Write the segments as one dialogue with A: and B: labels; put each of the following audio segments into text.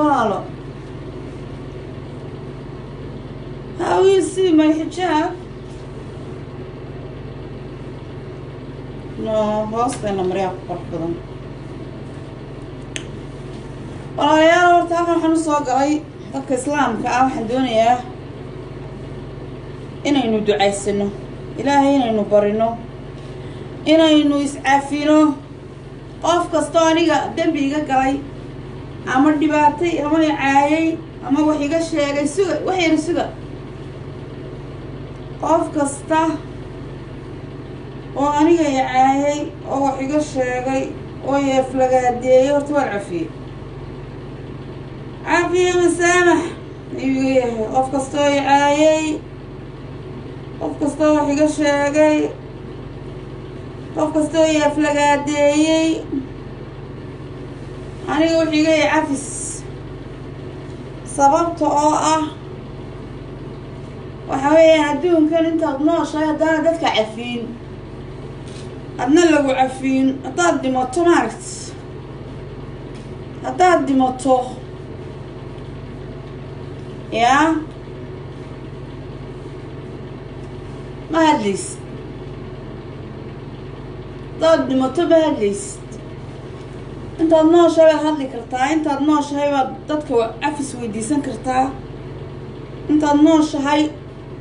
A: walaalo. How you see my hijab? No, hoosteena maryaa ku qurux badan. walaalayaal horta halkan waxaan usoo galay dadka islaamka ah waxaan doonayaa inaynu ducaysano ilaahay inaynu barino inaynu iscaafino qof kastoo aniga dembi iga galay ama dhibaatay ama caayay ama wax iga sheegay waxayna suga qof kasta oo aniga caayay oo wax iga sheegay oo yeeflagaadeeyay horta waan cafiyey عافية مسامح ايوه قف كستوي عايي قف كستوي حقا شاقي قف كستوي افلقادي انا يقول حقا عفس صببته وحوية هدون كان انت 12 هدانا دادك عفين ادنا لقو عفين هداد ديموتو ماركت هداد ديموتو يا ما هالليست ضد مطبع هالليست انت 12 هادلي كرتا انت 12 هاي ضدك عفس ويديسن كرتا انت 12 هاي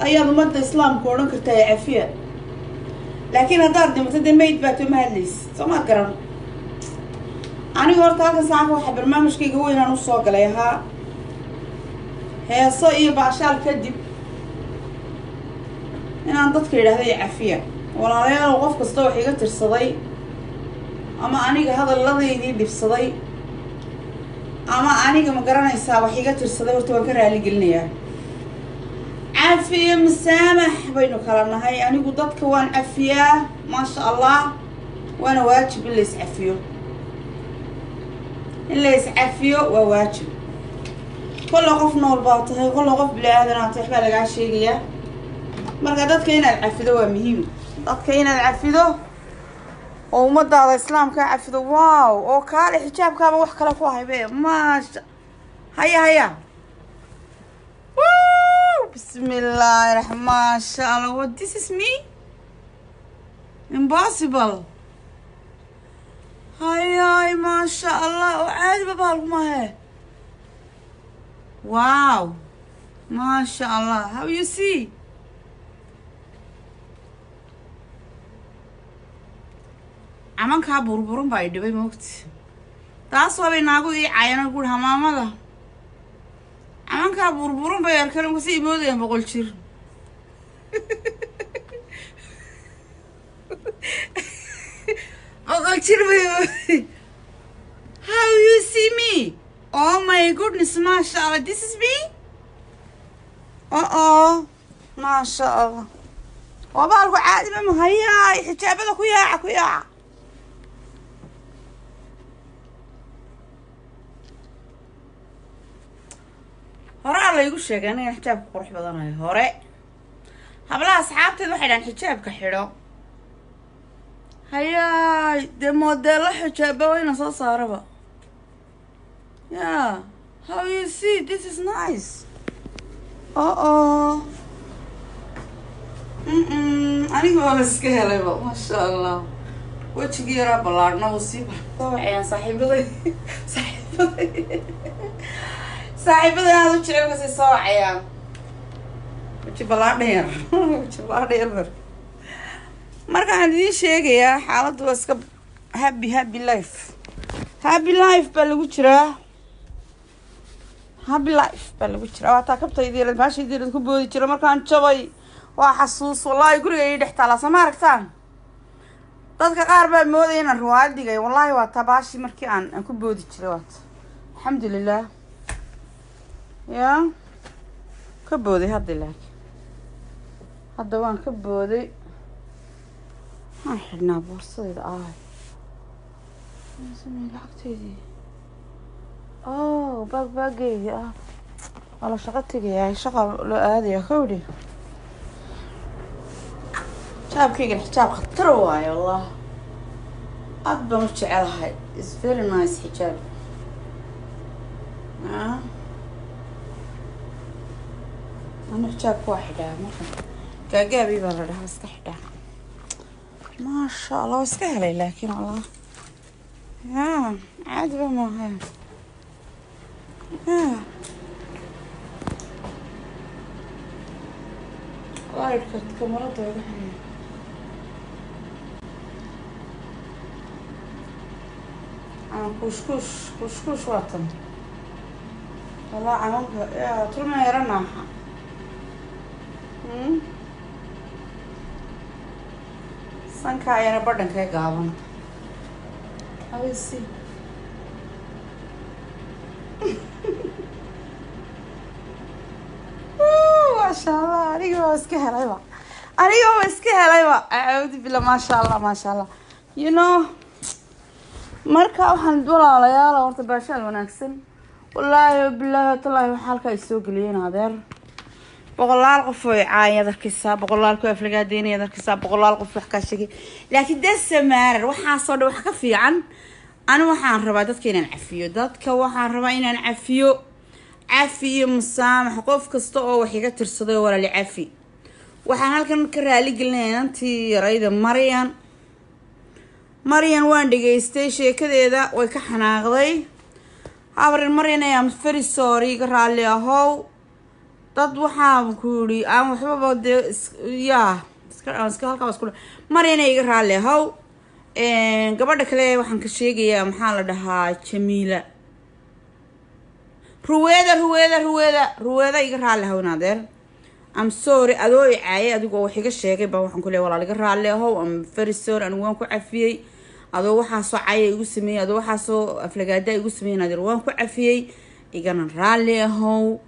A: ايضا مادة اسلام كورن كرتا عافية لكن هدار دي متدي ميت باتو ما هالليست سوما قرن اني هورتا هاكا ساعة واحد برنامج كي قوي انا نصو قليها heeso iyo baashaal kadib inaan dadka yiraahdo cafiya walaalayaal qof kasta wax iga tirsaday ama aniga hadalladaydi dhibsaday ama aniga ma garanaysaa wax iga tirsaday horta waan ka raali gelinayaa cafiya masamax baynu kala nahay anigu dadka waan cafiyaa ma sha Allah waana waajib in la is cafiyo waa waajib كل قف نور باطه كل قف بلا هذا نعطيك بالك عشيقية مرقا دادك هنا العفدو مهم دادك هنا العفدو ومدى على الإسلام كعفدو واو وكالي حجاب كابا وحكا لكوها بيه ماشا هيا واو بسم الله الرحمن ما شاء الله what this is me impossible هيا ما شاء الله وعادي ببالك ما هي Wow, MashaAllah. How you see? Aman ka burburun bay dhibay moogti. Taas waa inaagu ii caayana guur hamaamada. Aman ka burburun bay arkaan ku sii moodeen boqol jir. Boqol jir bay. How you see me? Oh my goodness, MashaAllah, this is me? MashaAllah. وبالكو عادي ما هيا حجابك كياع هورا لا يقول شيء أنا حجابك قرح بدنا هورا هبلا أصحابتي waxay dhan حجابك xidho هيا ده موديل حجابه وين soo saaraba Yeah, how you see? This is nice. أنا قاعد أسكيها ليه ما شاء الله. وجهي يا رب الله نوصيب. طبعا صاحبي هذا الشيء بس يصاعي. وجه بلادير. وجه بلادير. مرة عندي شيء يا حالة واسكب happy life. Happy life بالوجرة. happy life بالوجرة. واتاكبت يدير ماشي يدير كوبودي ترى مرة كان شوي وحسوس والله يقول لي يدحت على سماركتان. dadka qaar baa moodaya inaan ruwaad dhigay wallahi waa tabaashi markii aan ku boodi jiray waat alxamdulillah ya ka booday hadda waan ka booday aan xidhnaa boorsadayda samee lacagteedii baaggeedii wala shaqo tegaya shaqa loo aadaya kowdhi حجابكيغن حجاب خطر واي والله أكبر مش على هاي it's very nice حجاب أنا حجاب واحدة كاجابي برا استحدى ما شاء الله استاهل لكن والله عاد ما هي والله ركبت كاميرات كوش وطن والله عمك يا طول ما يرنا sanka ayana badhanka gaaban awisi masha Allah aniga waa iska helayba aawdi bila masha Allah you know marka waxaan walaalayaal horta baashaal wanaagsan wallahi billahi tallahi waxa halka ay soo galiyeen adeer boqolaal qof oo caayada kiisa boqolaal ku aflagaadeynaya kiisa boqolaal qof wax ka sheegay laakiin dasamaar waxa soo dhaw wax ka fiican anu waxaan rabaa dadka inaan cafiyo musaamax qof kasta oo wax iga tirsaday walaal cafi waxaan halkan ka raali gelinayaa intii yarayda Maryan waan dhageystay sheekadeeda way ka xanaaqday habrin Maryan ay am very sorry ga raali ahow dad waxaan ku yiri aan waxba iska halka isku Maryan ay iga raali ahow gabadha kale waxaan ka sheegayaa maxaa la dhahaa Jamiila ruweeda iga raali ahow naadeer I'm sorry adoo caayay adigu wax iga sheegay baa waxaan ku leeyahay walaal iga raali ahow I'm very sorry anigu waan ku cafiyay adoo waxa soo caayay igu sameeyay adoo waxa soo aflagaada igu sameeyay naadeer waan ku cafiyay igana raali ahow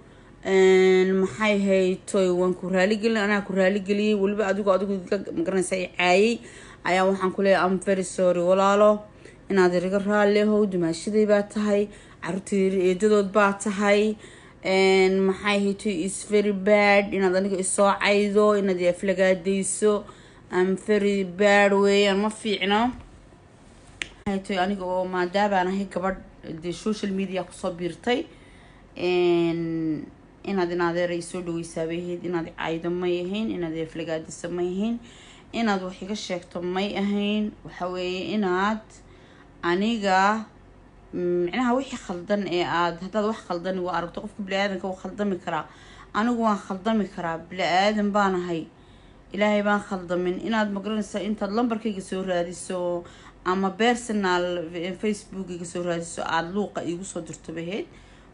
A: maxay haytay waan ku raali gelin anaa ku raali geliyay waliba adigu magaranaysaa caayay ayaa waxaan ku leeyahay I'm very sorry walaalo inaad iga raali ahow dumaashaday baa tahay carruurtii eedadood baa tahay maxay haytay is very bad inaad aniga isoo caydo inaad aflagaadayso I'm very bad way ma fiicno haytay aniga oo maadaama aan ahay gabadh social media ku soo biirtay inaad ay soo dhawaysaabay inaad caydo ma yahayn inaad aflagaadiso ma yahayn inaad wax iga sheegto may ahayn waxa weeye inaad aniga macnaha wixii khaldan ee aad hadaad wax khaldan waa aragto qofka bini'aadanka uu khaldami karaa anigu waan khaldami karaa bini'aadan baan ahay ilaahay baan khaldamin inaad magaranaysaa intaad lambarkayga soo raadiso ama personal facebookiga soo raadiso aad luuqa igu soo dirto baheed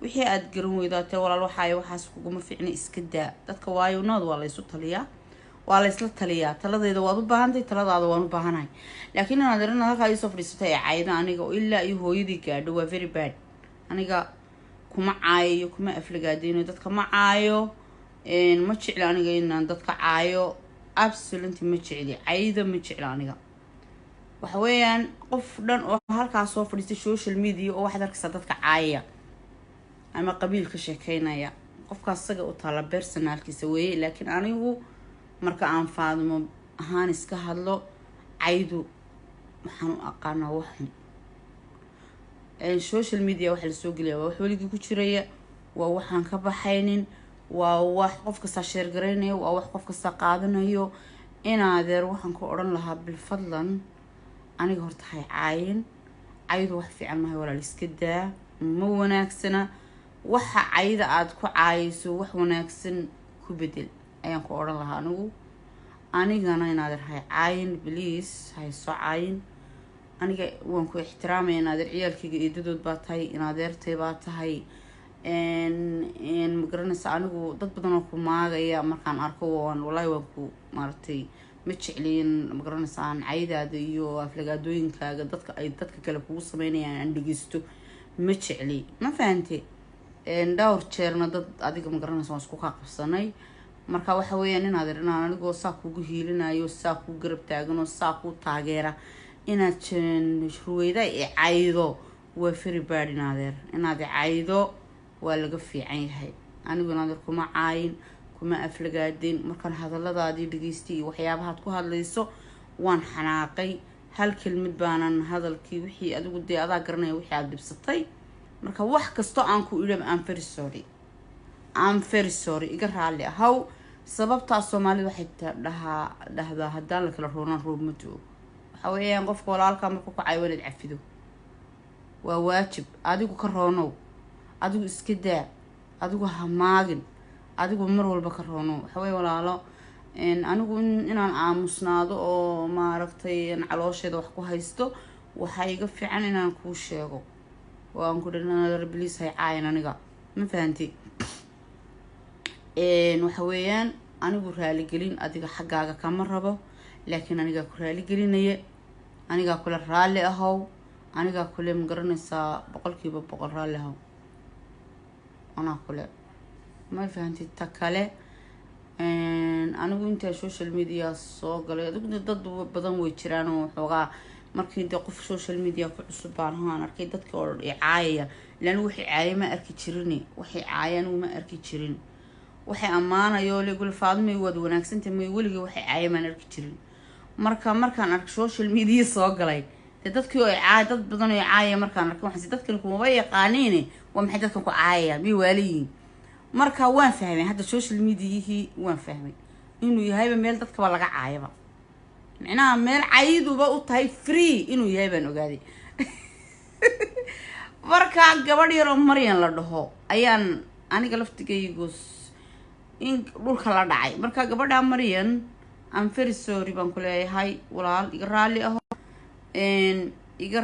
A: wixii aad garan weydaatay walaal waxaas kuguma fiicna iska daa dadka waayo nood waa la isu taliyaa waa la isla taliyaa taladeeda waad u baahantahay taladaada waan u baahanahay laakiin inaad arina halka ay soo fadhiisatay cayda aniga ilaa iyo hooyadii gaadho waa very bad aniga kuma caayo kuma aflagaadeyno dadka ma caayo ma jecla aniga inaan dadka caayo absolutely ma jecli cayda ma jecla aniga waxa weeyaan qof dhan oo halkaas soo fadhiistay social media oo wax darkasta dadka caaya ama qabiil ka sheekeynaya qofkaas saga u taala personalkiisa weeye laakiin anigu marka aan faadmo ahaan iska hadlo caydu waxaan u aqaanaa waxan social media waxa la soo geliyaa waa wax weligii ku jiraya waa waxaan ka baxaynin waa wax qof kasta share gareynayo waa wax qof kasta qaadanayo inaadeer waxaan ku oran lahaa bil fadlan aniga horta hay caayin caydu wax fiican ma walaal iska daa ma wanaagsana waxa cayda aad ku caayso wax wanaagsan ku bedel ayaan ku oran lahaa anigana inaad hay caayin please hay soo caayin aniga waan ku ixtiraamay inaad ciyaalkayga eedadood baa tahay inaad eertay baa tahay magaranaysa anigu dad badan oo ku maagaya markaan arko wallahi waan ku maartay ma jeclin magaranaysa aan caydaada iyo aflagaadooyinkaaga dadka kale kugu sameynayaan aan dhageysto ma jecli ma fahantay dhowr jeerna dad adiga magaranaysa waan isku qabsanay marka waxa weeyaan inaad anigoo saa kugu hiilinayo saa ku garab taagano saa ku taageera inaad ruweyda ee caydo waa very bad inaad caydo waa laga fiican yahay anigu inaad kuma caayin kuma aflagaadin markaan hadalladaadii dhageystay iyo waxyaabahaad ku hadlayso waan xanaaqay hal kelmad baanan hadalkii wixii adigu adaa garanaya wixii aad dibsatay marka wax kasto aan ku idham aan very sorry I'm very sorry iga raali ahow sababta Soomaalidu waxay dhahdaa hadaan la kala roonan roob ma jiro waxa weeyaan qofka walaalka markuu ku caawiyo cafido waa waajib adigu ka roonow adigu iska daa adigu ha maagin adigu mar walba ka roonow waxa weey walaalo anigu inaan aamusnaado oo maaragtay caloosheeda wax ku haysto waxa iga fiican inaan ku sheego waan ku dhanaadar please hay caayan aniga ma fahanti waxa weeyaan anigu raali gelin adiga xaggaaga kama rabo laakiin aniga ku raali gelinaye aniga kula raali ahow aniga kule ma garanaysaa 100% raali ahow ana kule ma fahanti ta kale anigu inta social media soo galay adigu dad badan way jiraan oo xogaa markii qof social media ku cusub baan ahaan arkay dadka oo caayaya laan wixii caayay ma arki jirin wixii caayaan ma arki jirin waxay amaanayo leegul faadmay wad wanaagsantii may waliga waxay caayay ma arki jirin markaan ark social media soo galay dadkii oo caay dad badan oo caayay markaan arkay waxaan dadkan kuma yaqaaniin waa maxay dadkan ku caayaya mi waaliin marka waan fahmay hadda social media waan fahmay inuu yahay meel dadka laga caayaba macnaha meel caayiduba u tahay free inuu yahay baan ogaaday marka gabadh yar oo Maryan la dhaho ayaan aniga laftigaygu in dhulka la dhacay marka gabadha Maryan I'm very sorry baan ku leeyahay walaal iga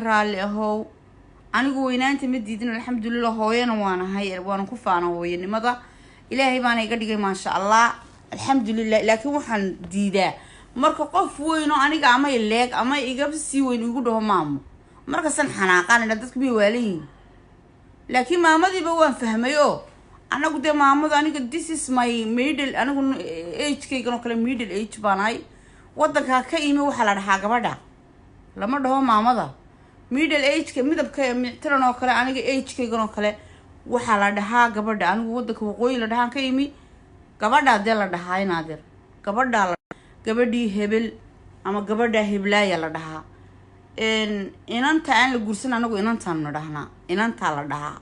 A: raali ahow anigu weynaanta ma diidin alxamdulillah hooyana waan ahay waan ku faano hooyanimada ilaahay baan iga dhigay ma sha Allah alxamdulillah laakiin waxaan diidaa marka qof weyn oo aniga ama ileeg ama iga si weyn ugu dhaho maamo marka san xanaaqan dadku bi waaliin laakiin maamadiiba waan fahmayo anagu de maamada aniga this is my middle anigu age kayga oo kale middle age baan ay wadanka ka imi waxa la dhahaa gabadha lama dhaho maamada middle age ka midabka mictiran oo kale aniga age kayga oo kale waxa la dhahaa gabadha anigu wadanka waqooyi la dhahan ka imi gabadha de la dhahaa inaadir gabadhii hebel ama gabadha heblaaya la dhahaa inanta aan la guursan anagu inantaan na dhahnaa inanta la dhahaa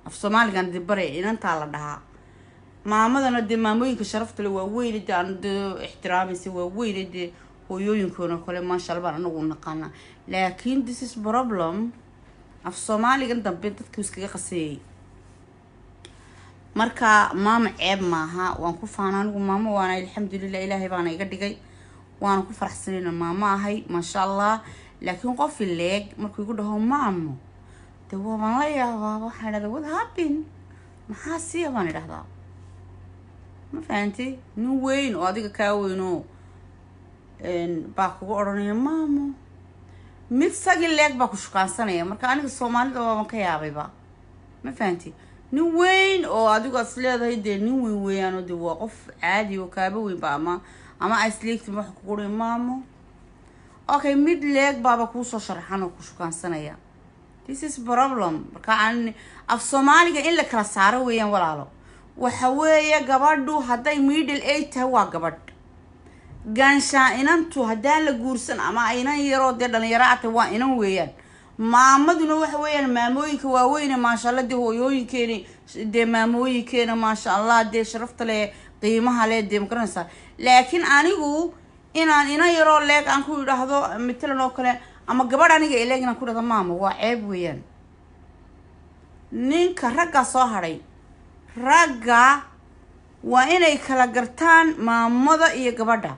A: af Soomaaligan dib bare inanta la dhahaa maamadana de maamooyinka sharafta leh waa weyn aan ixtiraamaysi waa weyn hooyooyinkoona kale ma sha Allah anagu naqaana laakiin this is problem af Soomaaligan dambe dadku iskaga qasayay marka maama ceeb maaha waan ku faanaa anigu maama waana alxamdulillah ilaahay baana iga dhigay waan ku faraxsanayna maama ahay ma sha Allah laakiin qof ileeg markuu igu dhaho maamo de waan la yaabaa waxaan dhahdaa what happened maxaa si baan idhahdaa ma fahanti nin weyn oo adiga ka weyno baa kugu oranaya maamo mid sagi leeg baa ku shukaansanaya marka aniga Soomaalida waan ka yaabayba ma fahanti nin weyn oo adigu asleedahay de nin weyn weeyaan oo de waa qof caadi oo kaaba weyn ba ama isleegti wax ku qoray maamo okay mid leeg baaba ku soo sharaxan oo ku shukaansanaya this is problem marka aan af Soomaaliga in la kala saaro weeyaan walaalo waxa weeye gabadhu haday middle age tahay waa gabadh gaansha inantu hadaan la guursan ama aynan yaro de dhalinyarada waa inan weeyaan maamaduna waxa weeyaan maamooyinka waaweyn ma sha Allah de hooyooyinkeena de maamooyinkeena ma sha Allah de sharafta leh qiimaha leh de magaranaysa laakiin anigu inaan ina yaro leeg aan ku yiraahdo mitalan oo kale ama gabadh aniga ileegna ku dhado maamo waa ceeb weeyaan ninka ragga soo haray ragga waa inay kala gartaan maamada iyo gabadha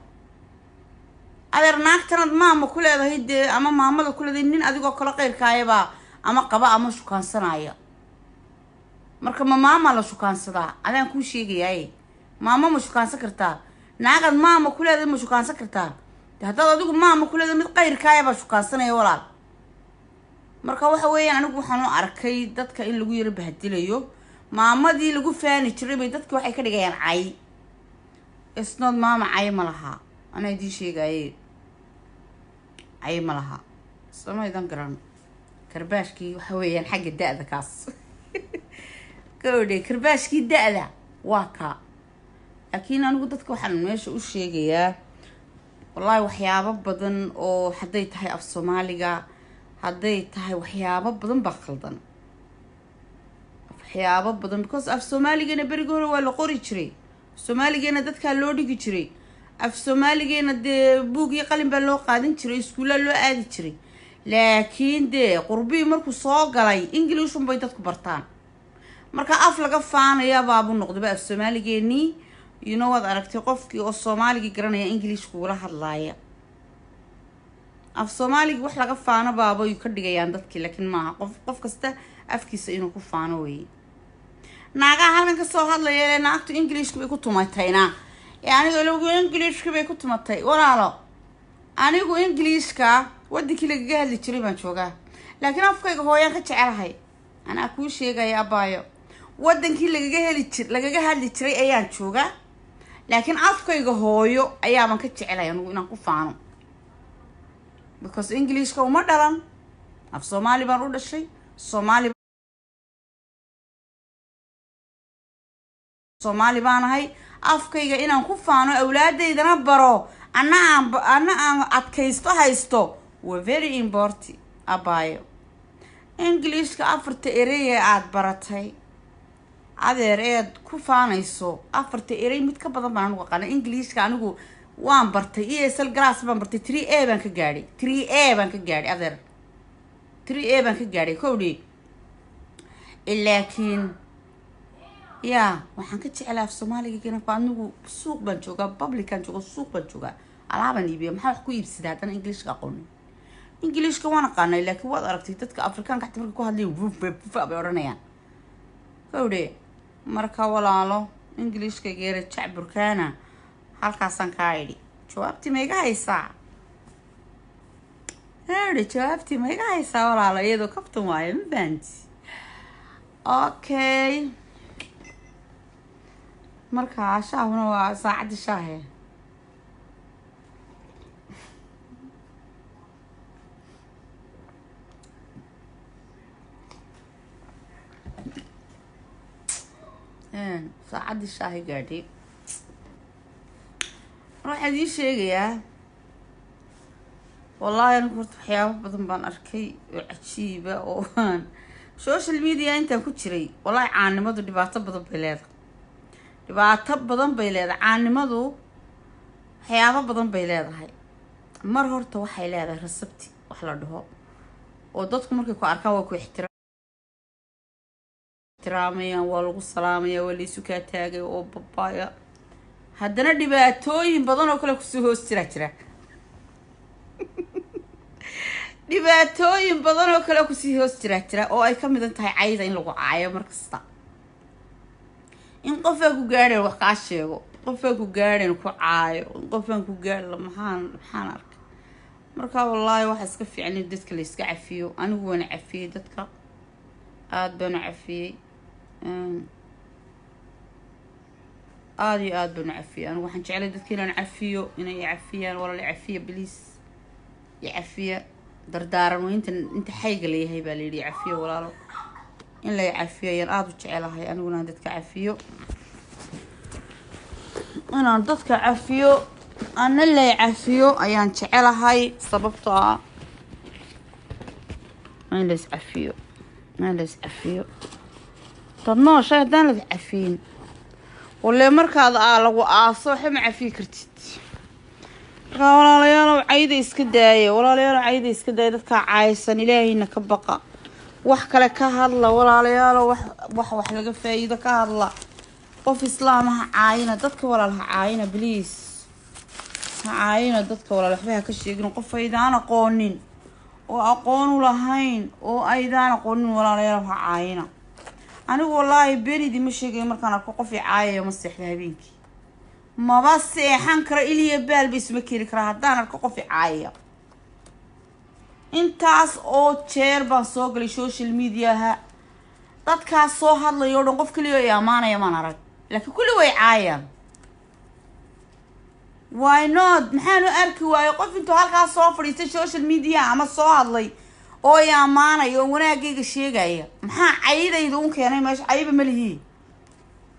A: adeer naagtan maamo ku leedahay de ama maamada ku leedahay nin adigoo kala qeyrkaayaba ama qaba ama shukaansanaya marka maama la shukaansadaa adaan ku sheegayay maama ma shukaansan kartaa naagad maama ku leedahay ma shukaansan kartaa hadda adigu maama ku leedahay mid qeyrkaayaba shukaansanaya walaal marka waxa weeyaan anigu waxaan u arkay dadka in lagu yiri bahdilayo maamadii lagu faani jiray bay dadku waxay ka dhigayaan cay isnood maama cay ma laha ana idin sheegay cay ma laha samaydan garan karbaashkii waxa weeyaan xagga da'da kaas koodhe karbaashkii da'da waa ka laakiin anigu dadku waxaan meesha u sheegayaa wallahi waxyaabo badan oo haday tahay af Soomaaliga haday tahay waxyaabo badan ba khaldan waxyaabo badan because af Soomaaligeena bariga hore waa la qori jiray Soomaaligeena dadka loo dhigi jiray af Soomaaligeena de buug iyo qalin baa loo qaadan jiray iskuula loo aadi jiray laakiin de qurbi markuu soo galay English bay dadku bartaan marka af laga faanaya baabu noqday af Soomaaligeeni you know what aragtay qofkii oo Soomaaliga garanaya English ku la hadlaaya af Soomaaliga wax laga faano baabo ay ka dhigayaan dadkii laakiin ma qof kasta afkiisa inuu ku faano way naaga halkan ka soo hadlayeen naagtu English bay ku tumatayna anigu lagu English bay ku tumatay walaalo anigu English ka wadkii laga hadli jiray baan joogaa laakiin afkayga hooyaan ka jecelahay ana ku sheegay abaayo wadankii laga hadli jiray ayaan joogaa laakiin afkayga hooyo ayaan ka jecelahay anigu inaan ku faano because English ka uma dhalan af Soomaali baan u dhashay Soomaali baan ahay afkayga inaan ku faano awlaadeydana baro ana aan adkaysto haysto waa very important abaayo English ka afarta erey aad baratay adeer eed ku faanayso afarta erey mid ka badan baan ugu qana English ka anigu waan bartay ESL class baan bartay 3A baan ka gaadhay adeer 3A baan ka gaadhay kowdii laakiin ya waxaan ka jeclaa af Soomaaliga kana faanigu suuq baan joogaa public kan joogo suuq baan joogaa alaaban iibiyo maxaa wax ku iibsadaa haddana English ka aqoon English ka waan aqaanay laakiin waad aragtay dadka Afrikaanka xataa markay ku hadlayaan bay oranayaan kowdii marka walaalo English ka geera jacburkaana halkaasan ka idhi jawaabti ma iga haysaa jawaabti ma iga haysaa walaalo iyadoo kaftan waaye ma fahanti okay marka shaahuna waa saacadii shaahe saacadii shaahe gaadhay waxaan idin sheegayaa wallahi anigu horta waxyaabo badan baan arkay oo cajiiba oo social media intaan ku jiray wallahi caanimadu dhibaato badan bay leedahay caanimadu waxyaabo badan bay leedahay mar horta waxay leedahay rasabti wax la dhaho oo dadku markay ku arkaan waa ku ixtiraamayaan waa lagu salaamayaa waa la isu kaa taagay oo babaaya haddana dhibaatooyin badan oo kale ku soo hoos jira dhibaatooyin badan oo kale ku sii hoos jira oo ay ka mid tahay cayda in lagu caayo markasta in qofka ku gaadhay wax ka sheego qofka ku gaadhay ku caayo qofka ku gaadhay maxaan arkay marka wallahi waxa iska fiican in dadka la iska cafiyo anigu waan cafiyay dadka aad baan cafiyay aad baan cafiyay anigu waxaan jeclay dadka inaan cafiyo inay cafiyaan wala la cafiyo please ya cafiya dardaaran inta xayga leeyahay baa leeyahay cafiyo walaalo in la cafiyo yar aad u jecelahay aniguna dadka cafiyo أنا ضدك عفيو أنا اللي عفيو أيان تعلهاي صببتها ما ليس عفيو طنو شاهدان لذ عفين واللي مركز لو صوحي مع فكرتي ولا ليالو عيدي اسكدايه ولا ليالو عيدي اسكدايه ددك عايسن إلهي إنك بقى wax kale ka hadla walaalayaal wax laga faa'iido ka hadla qof islaamaha caayina dadka walaalaha caayina please caayina dadka walaalaha ka sheegin qof aydaan aqoonin oo aqoon u lahayn oo aydaan aqoonin walaalayaal caayina anigu wallahi beenidi ma sheegay markaan arko qof caayayo ma seexda habeenkii ma ba seexan kara iliya baal bis ma kiri kara hadaan arko qof caayaya intaas oo jeer baan soo galay social media ha dadkaas soo hadlayo dhan qof kaliya ay amaanaya ma arag laakiin kulli way caayaan why not maxaanu arki waayo qof intuu halkaas soo fadhiistay social media ama soo hadlay oo ay amaanayo wanaagayga sheegaya maxaa caydaydu u keenay meesha cayba ma lihi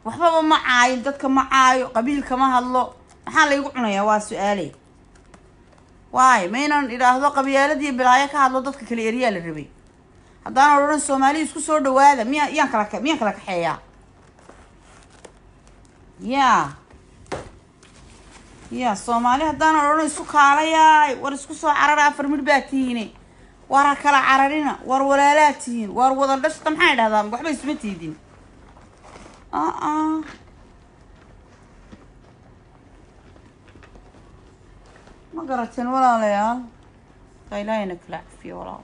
A: waxba ma caayin dadka ma caayo qabiilka ma hadlo maxaa la igu cunayaa waa su'aalay واي مينان إذا هذا قبيلة دي بلايا كهذا ضدك كل إريال الربي haddaan odhan Soomaali isku soo dhawaada miyaan kala kaxeeyaa يا Soomaali haddaan odhan isku kaalayaay war isku soo carara afar mid baa tihiin war kala cararina war walaalaa tihiin war wada dhashta maxay dhahdaan waxba isma tiidin ما قرأتين ولا ليال قايلينك العفي ولا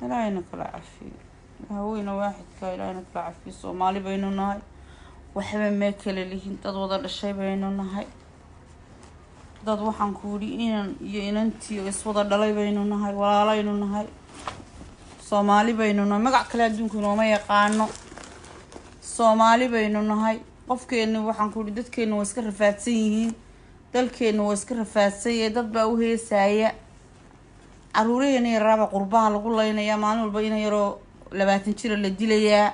A: قايلينك العفي هوينا واحد قايلينك العفي Soomaali baynu nahay waxba ma kala lihin dad wada dhashay baynu nahay dad waxaan ku yiri iyo inantii iswada dhalay baynu nahay walaalaynu nahay Soomaali baynu nahay magac kale adduunka nooma yaqaano Soomaali baynu nahay qofkeena waxaan ku yiri dadkeena way iska rafaadsan yihiin dalkeena way iska rafaadsan yihiin dad baa u heesaya caruureena raba qurbaha lagu leeynaya maalin walba in yaro 20 jir la dilayaa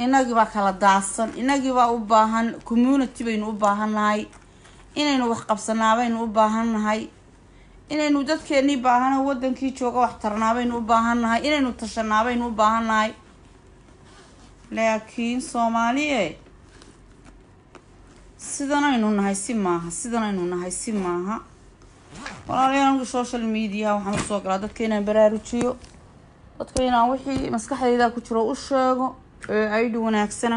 A: inagii baa kala daadsan inagii baa u baahan community baynu u baahanahay inaynu wax qabsanaabaynu u baahanahay inaynu dadkeenii baahana wadankii jooga wax tarnaabaynu u baahanahay inaynu tashanaabaynu u baahanahay laakiin Soomaaliye sidanaynu nahay si maaha walaalayaal social media waxaan soo galaa dadkeena baraarujiyo dadkeena wixii maskaxdayda ku jiro u sheego ay wanaagsan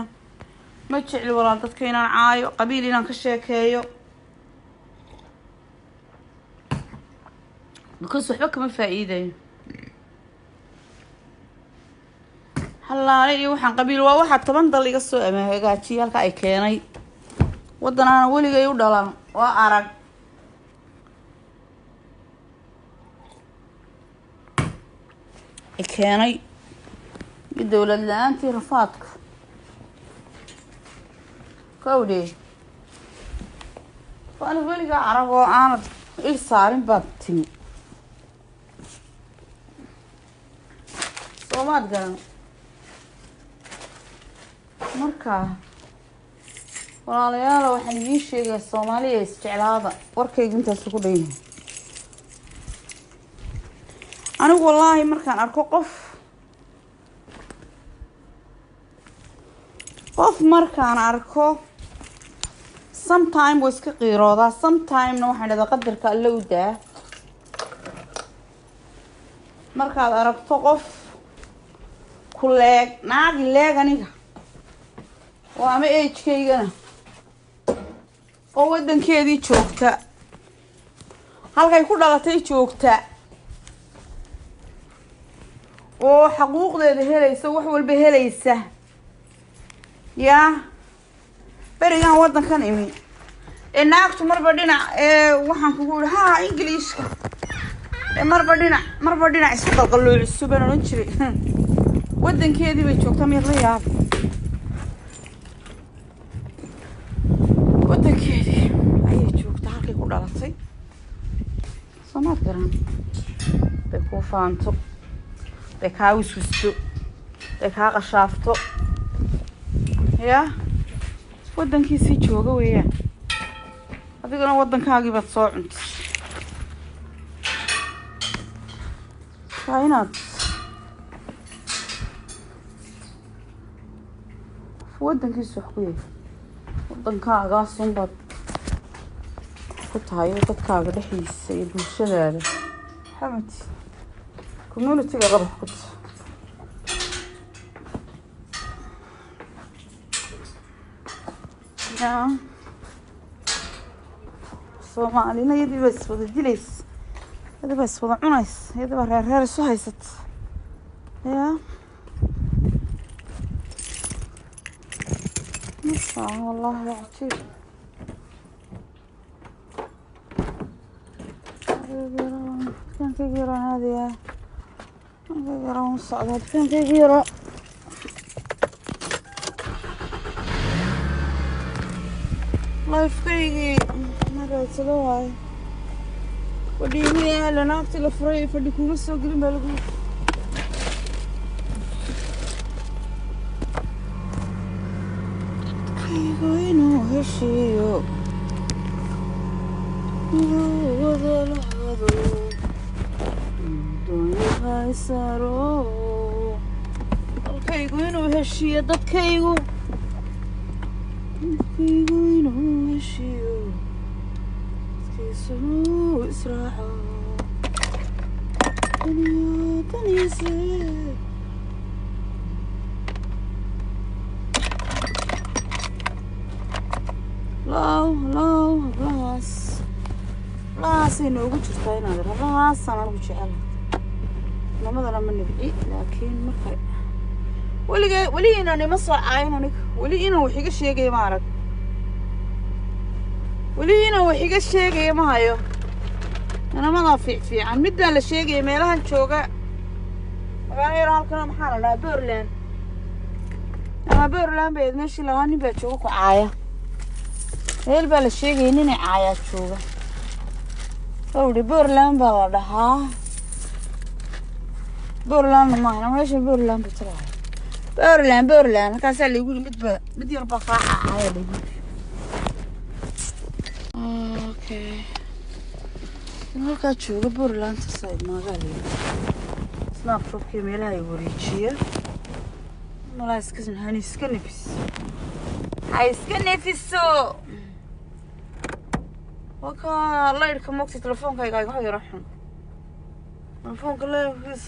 A: ma jecel walaal dadkeena caayo qabiil inaan ka sheekeeyo because waxba kama faa'iideeyo halaale waxaan qabiil waa waxa 10 dal iga soo hagaajiyay halka ay keenay wadanaana waligay u dhalan waa arag keenay dawlad la'aantii rafaadka kowdee waan weliga arag oo aan il saarin baad timi Soomaad garan marka walaalayaal waxaan idin sheegay Soomaaliya isjeclaada warkayga intaas ku dheeyay anigu wallahi markaan arko qof markaan arko sometime way iska qiirooda sometime waxaan dhada qadarka alla u daa markaad aragto qof ku leeg naagi leeg aniga oo ama age-kaygana oo wadankeedii joogta halkay ku dhalatay joogta oo xuquuqdeeda helaysa wax walba helaysa يا berigan wadankan imi naagtu marba dhinac waxaan kugu haa Ingiriiska marba dhinac isku qalqaloo cusubaan oran jiray wadankeedii bay joogtaa meel la yaab wadankeedii ayay joogtaa halkay ku dhalatay Soomaad garan bay ku faanto bay ka wiswisto bay ka qashaafto يا ودنكيسي jooga weeyaan adiguna wadankaagii baad soo cuntay saynaad wadankiisu wax ku yahay wadankaaga sunbad ku tahay dadkaaga dhaxiisa iyo bulshadaada xamad community-ga qabax ku tahay يا Soomaalina yadii bas wada dilays yadii bas wada cunays yadii baa reer isu haysat ya masha Allah cajiib kan ka garan hadiya kan ka garan socod kan ka garan life kaygi marad salaay wadhiimayaa la naagta la furay fadhi kuma soo gelin baa lagu kaygo inuu heshiiyo wada lahado doonyahay saaro dalkaygu inuu heshiiyo dadkaygu inuu heshiiyo dadkiisuu israaco daniise hablahaasay noogu jirtaa inaad hablahaasaan anugu jecela namadana ma nibci laakiin marka weli inaan ima soo caayin aniga weli inaan wax iga sheegaya ma arag weli inaan wax iga sheegaya ma hayo namadaa fiican mid baa la sheegaya meelahan jooga magaalo yar halkana maxaa la dhahaa Pureland ama Pureland bay meeshii lahaa nin baa jooga ku caaya heel baa la sheegay nin caaya jooga oo Pureland baa la dhahaa Pureland ma aha meesha Pureland baa tira Pureland halkaas la igu mid yar baa faaxa caaya la igu okay halka jooga Pureland side magaalo snapchat meelaha ay wareejiya malaas kasan hani iska nafis hay iska nafiso waka laydka moqti telefonkayga iga yara xun telefonka leeyahay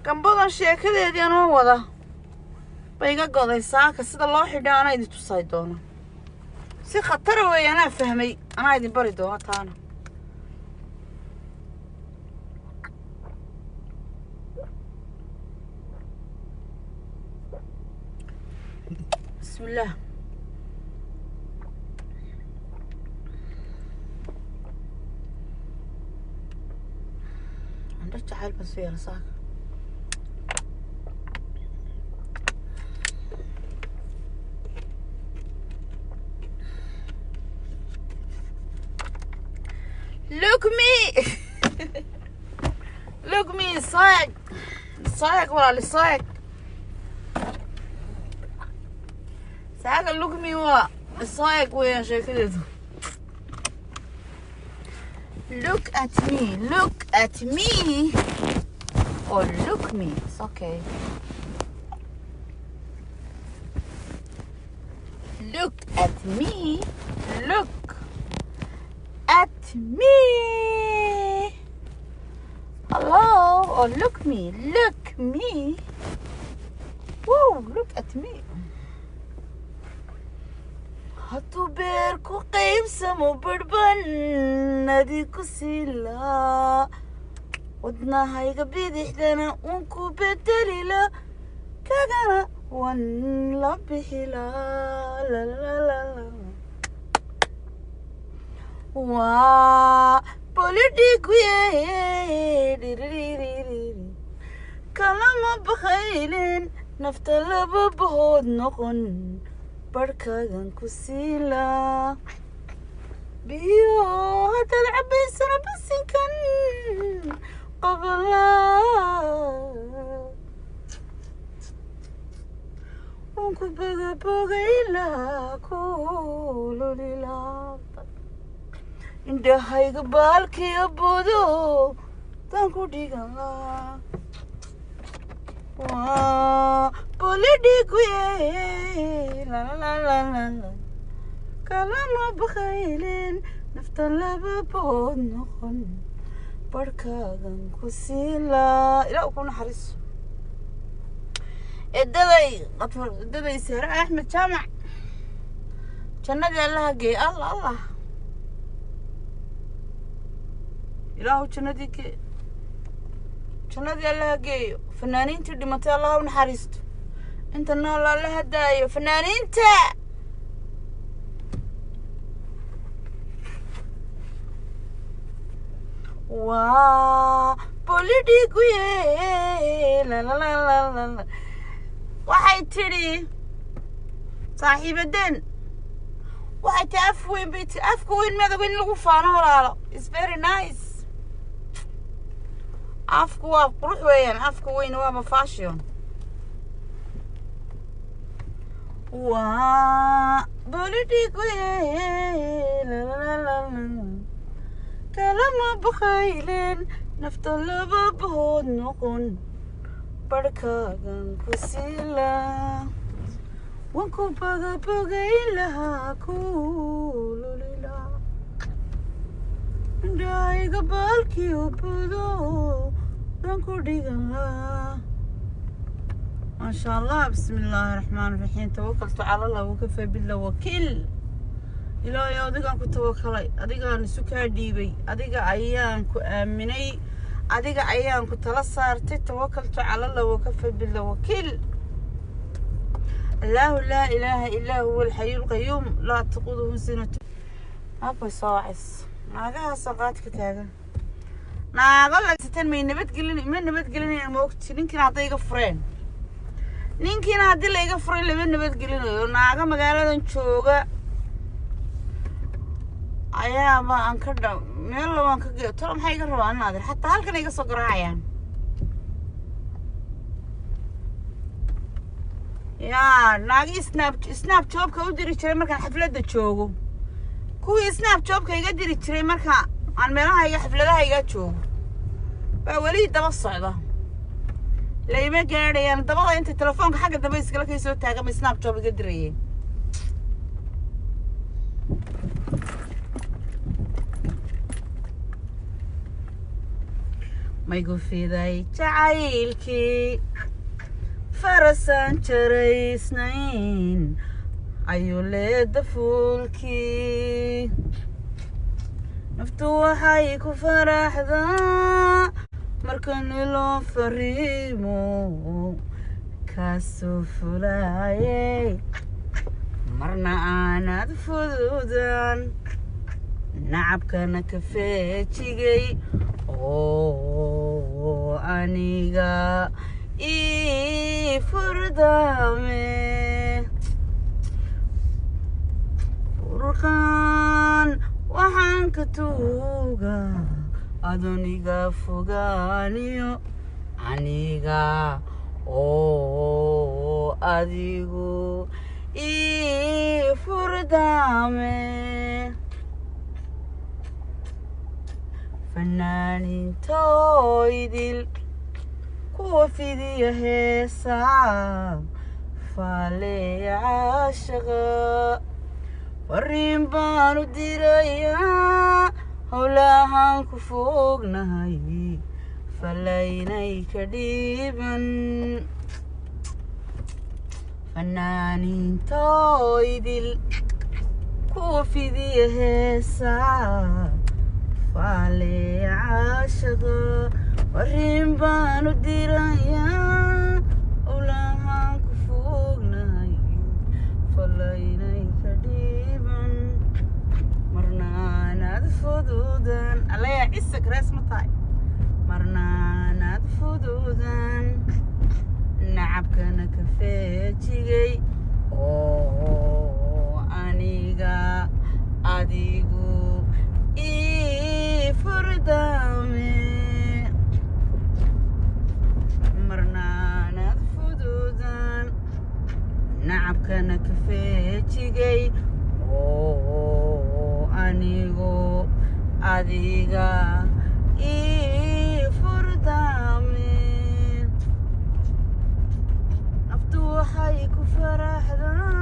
A: kambadan sheekadeedii aan wada bayga goday saaka sida loo xidho ana idin tusay doona si khatar weeyaan aan fahmay ana idin bari doona taana بسم الله عندك حال بس يا رصاك look me look me صايق ولا لصايق ساعة look me هو الصايق ويا شكله look at me or look me it's okay look at me hello or look me whoa look at me هاتو بيركو قيب سمو بربن ناديكو سيلا ودنا هايقا بيدحدنا ونكو بدليلا كاقانا ونلبحيلا لا لا لا لا وا بوليديكو كلام بخيلين نفتل ببهود نقن بركاغن كسيلا بيو هذا العبي سنة بس كان قبلا ونكو بغيلا كولو ليلا إنده هاي قبالك يبودو تنكو ديغا بوليديكو لا لا لا لا كلام بخيلين نفتل ببود نخن بركاغن كسيلا إلا أكون حريص الددي سهر أحمد جامع جنة الله جي الله إلهو جنة كي جنة الله جي فنانين تدي متى الله ونحرست انت نول الله هدايو فنانين تا وا بوليديكو لا لا لا لا waxay tiri saaxiibaden waxay taafweyn bit afku weyn madaw in lagu faano walaalo is very nice afku waa qurux weeyaan afku weyn waa fashion waa bolidigu la la la kalama bkhaylen nafta laba bood noqon barkaagan ku siila wanku bagabagay lahaa kululila indhahayga baalkii u budo dan ku dhigan lahaa ما شاء الله بسم الله الرحمن الرحيم توكلت على الله وكفى بالله وكيل إلهي أديك أنكو توكلي أديك أن سكر ديبي أديك أيانكو آمني أديك أيانكو تلصارتي توكلت على الله وكفى بالله وكيل الله لا إله إلا هو الحي القيوم لا تقوده سنة أبو صاعس ناقها سقات كتاقة ناقل لك ستنمي نبت قلني موقت نمكن أعطيك فرين ninkiina haddii layga furay laba nabadgelinayo naaga magaaladan jooga ayaaba aan ka meel labaan ka geeyo tolo maxay iga rabaan naadir xataa halkan iga soo garaacayaan yaa naagi snap joobka u diri jiray markaan xafladda joogo kuwii snap joobka iga diri jiray marka aan meelaha iga xafladaha iga joogo baa weli daba socda لما قاعد يعني طبعا انت تلفونك حق دبيس قالك يسوي تاقم سناب جوب قدريه ما يقول في ذاي تعايلكي فرسان شري سنين ايو ليد فولكي مفتوحة يكو فرح ذا markan loo fariimo kaasoo fulaayay marna aanad fududan nacabkana ka feejigay oo aniga ii furdame furqaan waxaan ka tuugaa adoniga fogaaniyo aniga oo adigu ii furdame fanaaniintooydil kuwa fidiya heesaa faaleeya caashaqa fariin baanu dirayaa howlahaan ku foognahay falaynay ka dhiiban fanaaniintooydil kuwa fidiya heesaa faaleeya caashaqa fariin baanu dirayaa howlahaan ku foognahay falaynay ka dhiiban marnaanad fududan allaya isag rees ma tahay marnaanad fududan nacabkana ka feejigay oo aniga adigu ii furdame marnaanad fududan nacabkana ka feejigay oo anigu adiga ii furdame naftu waxay ku faraxdaa